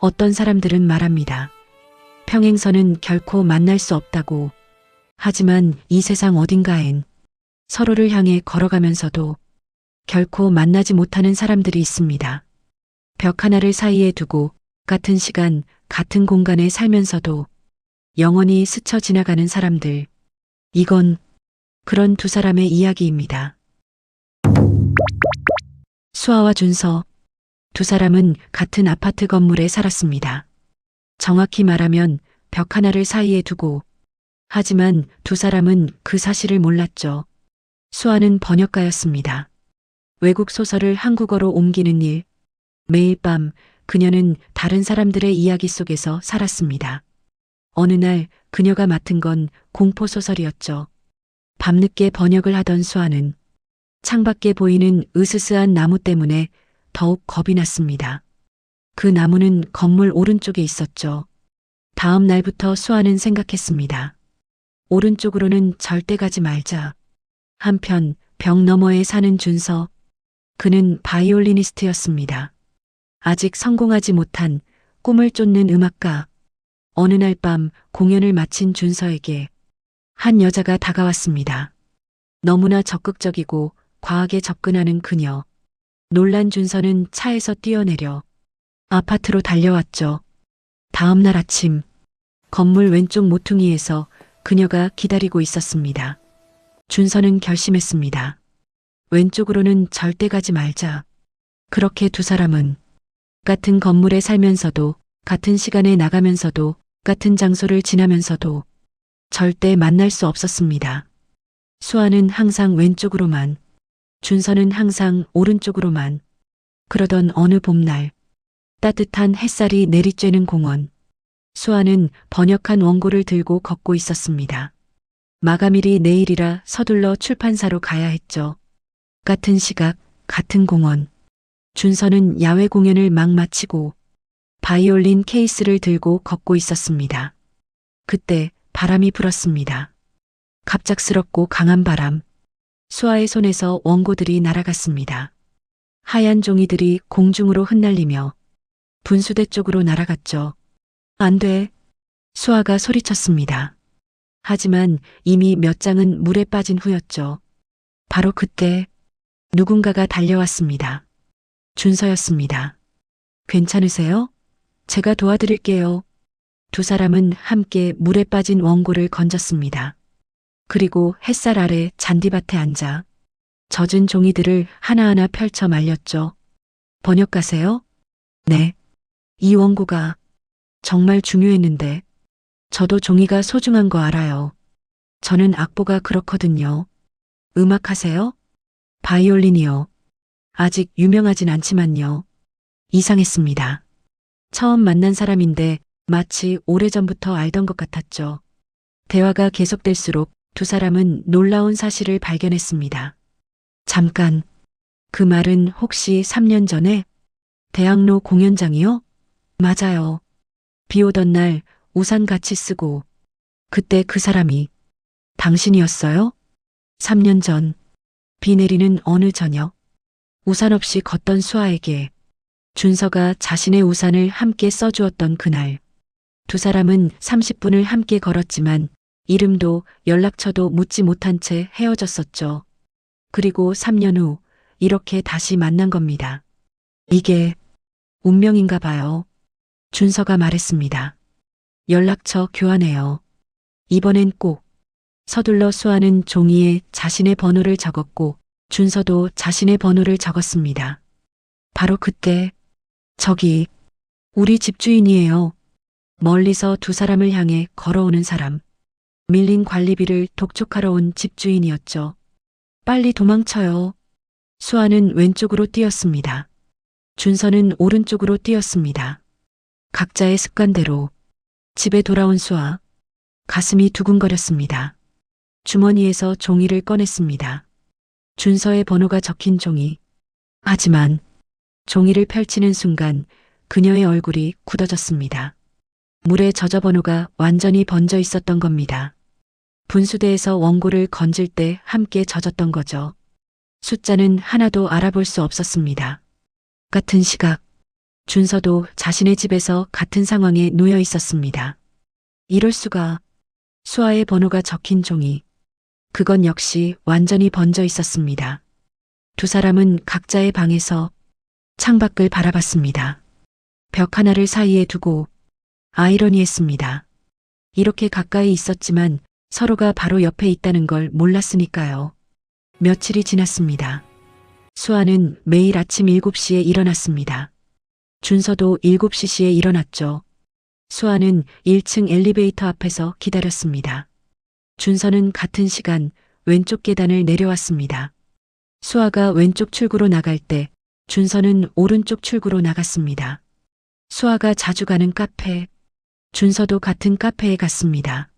어떤 사람들은 말합니다. 평행선은 결코 만날 수 없다고. 하지만 이 세상 어딘가엔 서로를 향해 걸어가면서도 결코 만나지 못하는 사람들이 있습니다. 벽 하나를 사이에 두고 같은 시간, 같은 공간에 살면서도 영원히 스쳐 지나가는 사람들. 이건 그런 두 사람의 이야기입니다. 수아와 준서. 두 사람은 같은 아파트 건물에 살았습니다. 정확히 말하면 벽 하나를 사이에 두고. 하지만 두 사람은 그 사실을 몰랐죠. 수아는 번역가였습니다. 외국 소설을 한국어로 옮기는 일. 매일 밤 그녀는 다른 사람들의 이야기 속에서 살았습니다. 어느 날 그녀가 맡은 건 공포소설이었죠. 밤늦게 번역을 하던 수아는 창밖에 보이는 으스스한 나무 때문에 더욱 겁이 났습니다. 그 나무는 건물 오른쪽에 있었죠. 다음 날부터 수아는 생각했습니다. 오른쪽으로는 절대 가지 말자. 한편 벽 너머에 사는 준서. 그는 바이올리니스트였습니다. 아직 성공하지 못한 꿈을 쫓는 음악가. 어느 날 밤 공연을 마친 준서에게 한 여자가 다가왔습니다. 너무나 적극적이고 과하게 접근하는 그녀. 놀란 준서는 차에서 뛰어내려 아파트로 달려왔죠. 다음 날 아침 건물 왼쪽 모퉁이에서 그녀가 기다리고 있었습니다. 준서는 결심했습니다. 왼쪽으로는 절대 가지 말자. 그렇게 두 사람은 같은 건물에 살면서도, 같은 시간에 나가면서도, 같은 장소를 지나면서도 절대 만날 수 없었습니다. 수아는 항상 왼쪽으로만, 준서는 항상 오른쪽으로만. 그러던 어느 봄날, 따뜻한 햇살이 내리쬐는 공원. 수아는 번역한 원고를 들고 걷고 있었습니다. 마감일이 내일이라 서둘러 출판사로 가야 했죠. 같은 시각, 같은 공원. 준서는 야외 공연을 막 마치고 바이올린 케이스를 들고 걷고 있었습니다. 그때 바람이 불었습니다. 갑작스럽고 강한 바람. 수아의 손에서 원고들이 날아갔습니다. 하얀 종이들이 공중으로 흩날리며 분수대 쪽으로 날아갔죠. 안 돼. 수아가 소리쳤습니다. 하지만 이미 몇 장은 물에 빠진 후였죠. 바로 그때 누군가가 달려왔습니다. 준서였습니다. 괜찮으세요? 제가 도와드릴게요. 두 사람은 함께 물에 빠진 원고를 건졌습니다. 그리고 햇살 아래 잔디밭에 앉아 젖은 종이들을 하나하나 펼쳐 말렸죠. 번역가세요? 네. 이 원고가 정말 중요했는데 저도 종이가 소중한 거 알아요. 저는 악보가 그렇거든요. 음악하세요? 바이올린이요. 아직 유명하진 않지만요. 이상했습니다. 처음 만난 사람인데 마치 오래전부터 알던 것 같았죠. 대화가 계속될수록 두 사람은 놀라운 사실을 발견했습니다. 잠깐, 그 말은 혹시 3년 전에 대학로 공연장이요? 맞아요. 비 오던 날 우산 같이 쓰고 그때 그 사람이 당신이었어요? 3년 전 비 내리는 어느 저녁 우산 없이 걷던 수아에게 준서가 자신의 우산을 함께 써주었던 그날 두 사람은 30분을 함께 걸었지만 이름도 연락처도 묻지 못한 채 헤어졌었죠. 그리고 3년 후 이렇게 다시 만난 겁니다. 이게 운명인가 봐요. 준서가 말했습니다. 연락처 교환해요. 이번엔 꼭. 서둘러 수아는 종이에 자신의 번호를 적었고 준서도 자신의 번호를 적었습니다. 바로 그때 저기 우리 집주인이에요. 멀리서 두 사람을 향해 걸어오는 사람. 밀린 관리비를 독촉하러 온 집주인이었죠. 빨리 도망쳐요. 수아는 왼쪽으로 뛰었습니다. 준서는 오른쪽으로 뛰었습니다. 각자의 습관대로 집에 돌아온 수아. 가슴이 두근거렸습니다. 주머니에서 종이를 꺼냈습니다. 준서의 번호가 적힌 종이. 하지만 종이를 펼치는 순간 그녀의 얼굴이 굳어졌습니다. 물에 젖어 번호가 완전히 번져 있었던 겁니다. 분수대에서 원고를 건질 때 함께 젖었던 거죠. 숫자는 하나도 알아볼 수 없었습니다. 같은 시각, 준서도 자신의 집에서 같은 상황에 놓여 있었습니다. 이럴 수가. 수아의 번호가 적힌 종이. 그건 역시 완전히 번져 있었습니다. 두 사람은 각자의 방에서 창밖을 바라봤습니다. 벽 하나를 사이에 두고 아이러니했습니다. 이렇게 가까이 있었지만 서로가 바로 옆에 있다는 걸 몰랐으니까요. 며칠이 지났습니다. 수아는 매일 아침 7시에 일어났습니다. 준서도 7시에 일어났죠. 수아는 1층 엘리베이터 앞에서 기다렸습니다. 준서는 같은 시간 왼쪽 계단을 내려왔습니다. 수아가 왼쪽 출구로 나갈 때 준서는 오른쪽 출구로 나갔습니다. 수아가 자주 가는 카페, 준서도 같은 카페에 갔습니다.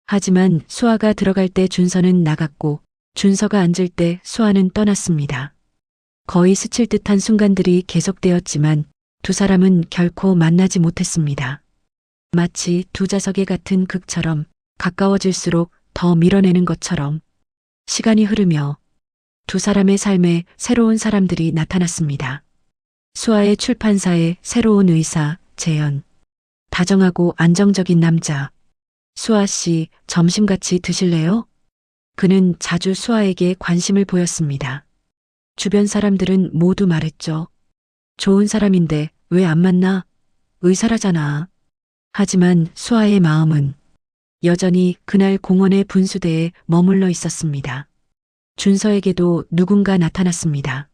하지만 수아가 들어갈 때 준서는 나갔고 준서가 앉을 때 수아는 떠났습니다. 거의 스칠 듯한 순간들이 계속되었지만 두 사람은 결코 만나지 못했습니다. 마치 두 자석의 같은 극처럼 가까워질수록 더 밀어내는 것처럼 시간이 흐르며 두 사람의 삶에 새로운 사람들이 나타났습니다. 수아의 출판사에 새로운 의사, 재현. 다정하고 안정적인 남자. 수아 씨, 점심 같이 드실래요? 그는 자주 수아에게 관심을 보였습니다. 주변 사람들은 모두 말했죠. 좋은 사람인데 왜 안 만나? 의사라잖아. 하지만 수아의 마음은 여전히 그날 공원의 분수대에 머물러 있었습니다. 준서에게도 누군가 나타났습니다.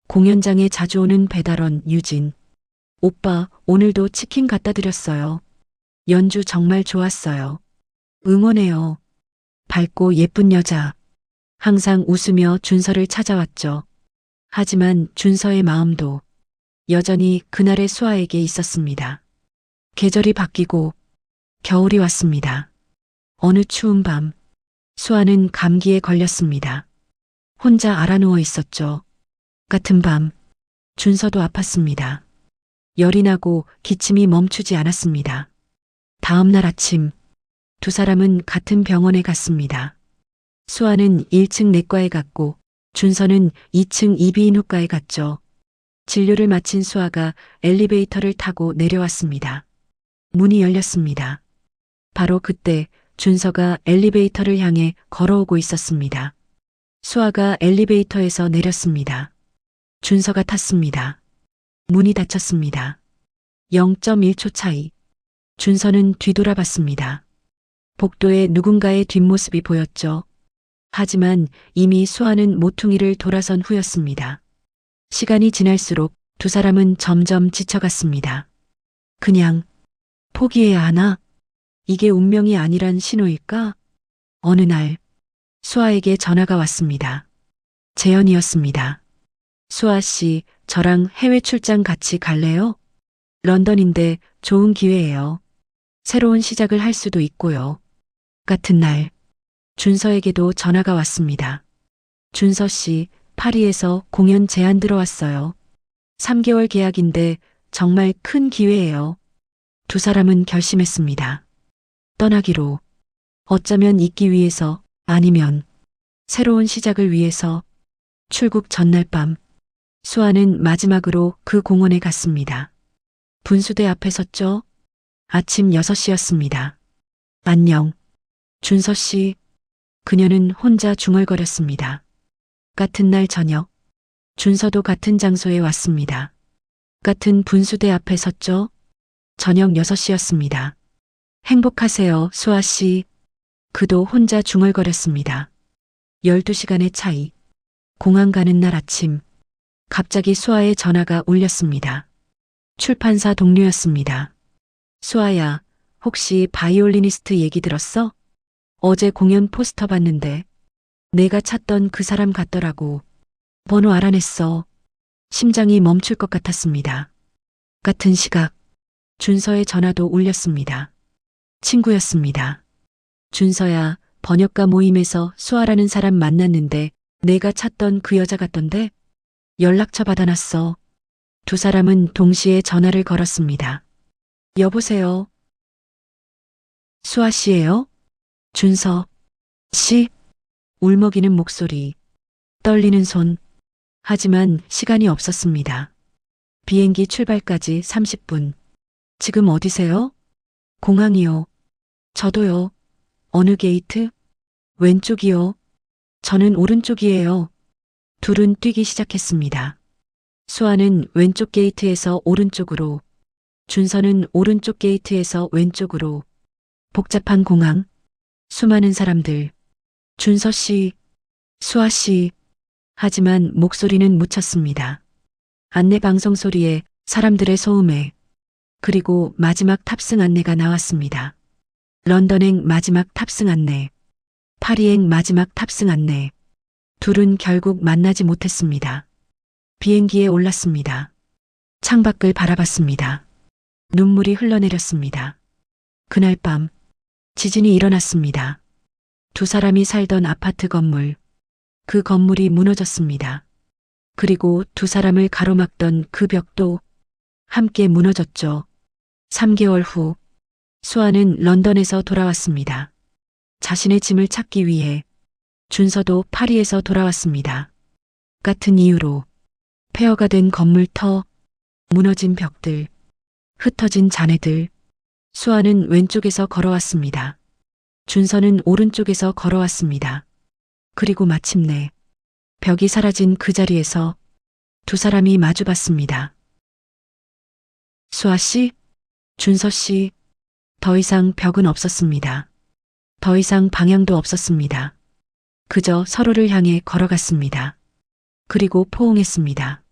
공연장에 자주 오는 배달원 유진. 오빠, 오늘도 치킨 갖다 드렸어요. 연주 정말 좋았어요. 응원해요. 밝고 예쁜 여자. 항상 웃으며 준서를 찾아왔죠. 하지만 준서의 마음도 여전히 그날의 수아에게 있었습니다. 계절이 바뀌고 겨울이 왔습니다. 어느 추운 밤, 수아는 감기에 걸렸습니다. 혼자 알아누워 있었죠. 같은 밤, 준서도 아팠습니다. 열이 나고 기침이 멈추지 않았습니다. 다음 날 아침, 두 사람은 같은 병원에 갔습니다. 수아는 1층 내과에 갔고 준서는 2층 이비인후과에 갔죠. 진료를 마친 수아가 엘리베이터를 타고 내려왔습니다. 문이 열렸습니다. 바로 그때 준서가 엘리베이터를 향해 걸어오고 있었습니다. 수아가 엘리베이터에서 내렸습니다. 준서가 탔습니다. 문이 닫혔습니다. 0.1초 차이. 준서는 뒤돌아봤습니다. 복도에 누군가의 뒷모습이 보였죠. 하지만 이미 수아는 모퉁이를 돌아선 후였습니다. 시간이 지날수록 두 사람은 점점 지쳐갔습니다. 그냥 포기해야 하나? 이게 운명이 아니란 신호일까? 어느 날 수아에게 전화가 왔습니다. 재현이었습니다. 수아 씨, 저랑 해외 출장 같이 갈래요? 런던인데 좋은 기회예요. 새로운 시작을 할 수도 있고요. 같은 날 준서에게도 전화가 왔습니다. 준서 씨, 파리에서 공연 제안 들어왔어요. 3개월 계약인데 정말 큰 기회예요. 두 사람은 결심했습니다. 떠나기로. 어쩌면 있기 위해서, 아니면 새로운 시작을 위해서. 출국 전날 밤, 수아는 마지막으로 그 공원에 갔습니다. 분수대 앞에 섰죠. 아침 6시였습니다. 안녕. 준서 씨. 그녀는 혼자 중얼거렸습니다. 같은 날 저녁, 준서도 같은 장소에 왔습니다. 같은 분수대 앞에 섰죠. 저녁 6시였습니다. 행복하세요, 수아 씨. 그도 혼자 중얼거렸습니다. 12시간의 차이. 공항 가는 날 아침, 갑자기 수아의 전화가 울렸습니다. 출판사 동료였습니다. 수아야, 혹시 바이올리니스트 얘기 들었어? 어제 공연 포스터 봤는데 내가 찾던 그 사람 같더라고. 번호 알아냈어. 심장이 멈출 것 같았습니다. 같은 시각, 준서의 전화도 울렸습니다. 친구였습니다. 준서야, 번역가 모임에서 수아라는 사람 만났는데 내가 찾던 그 여자 같던데? 연락처 받아놨어. 두 사람은 동시에 전화를 걸었습니다. 여보세요? 수아 씨예요? 준서 씨? 울먹이는 목소리, 떨리는 손. 하지만 시간이 없었습니다. 비행기 출발까지 30분. 지금 어디세요? 공항이요. 저도요. 어느 게이트? 왼쪽이요. 저는 오른쪽이에요. 둘은 뛰기 시작했습니다. 수아는 왼쪽 게이트에서 오른쪽으로, 준서는 오른쪽 게이트에서 왼쪽으로. 복잡한 공항, 수많은 사람들. 준서 씨, 수아 씨. 하지만 목소리는 묻혔습니다. 안내 방송 소리에, 사람들의 소음에. 그리고 마지막 탑승 안내가 나왔습니다. 런던행 마지막 탑승 안내. 파리행 마지막 탑승 안내. 둘은 결국 만나지 못했습니다. 비행기에 올랐습니다. 창밖을 바라봤습니다. 눈물이 흘러내렸습니다. 그날 밤 지진이 일어났습니다. 두 사람이 살던 아파트 건물, 그 건물이 무너졌습니다. 그리고 두 사람을 가로막던 그 벽도 함께 무너졌죠. 3개월 후 수아는 런던에서 돌아왔습니다. 자신의 짐을 찾기 위해. 준서도 파리에서 돌아왔습니다. 같은 이유로. 폐허가 된 건물터, 무너진 벽들, 흩어진 잔해들. 수아는 왼쪽에서 걸어왔습니다. 준서는 오른쪽에서 걸어왔습니다. 그리고 마침내 벽이 사라진 그 자리에서 두 사람이 마주봤습니다. 수아 씨, 준서 씨. 더 이상 벽은 없었습니다. 더 이상 방향도 없었습니다. 그저 서로를 향해 걸어갔습니다. 그리고 포옹했습니다.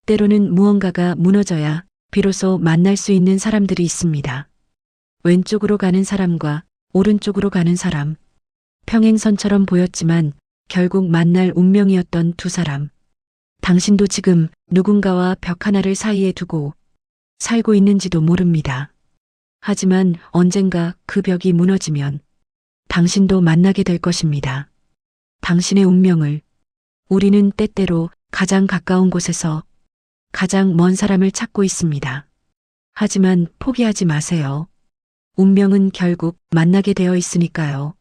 때로는 무언가가 무너져야 비로소 만날 수 있는 사람들이 있습니다. 왼쪽으로 가는 사람과 오른쪽으로 가는 사람. 평행선처럼 보였지만 결국 만날 운명이었던 두 사람. 당신도 지금 누군가와 벽 하나를 사이에 두고 살고 있는지도 모릅니다. 하지만 언젠가 그 벽이 무너지면 당신도 만나게 될 것입니다. 당신의 운명을. 우리는 때때로 가장 가까운 곳에서 가장 먼 사람을 찾고 있습니다. 하지만 포기하지 마세요. 운명은 결국 만나게 되어 있으니까요.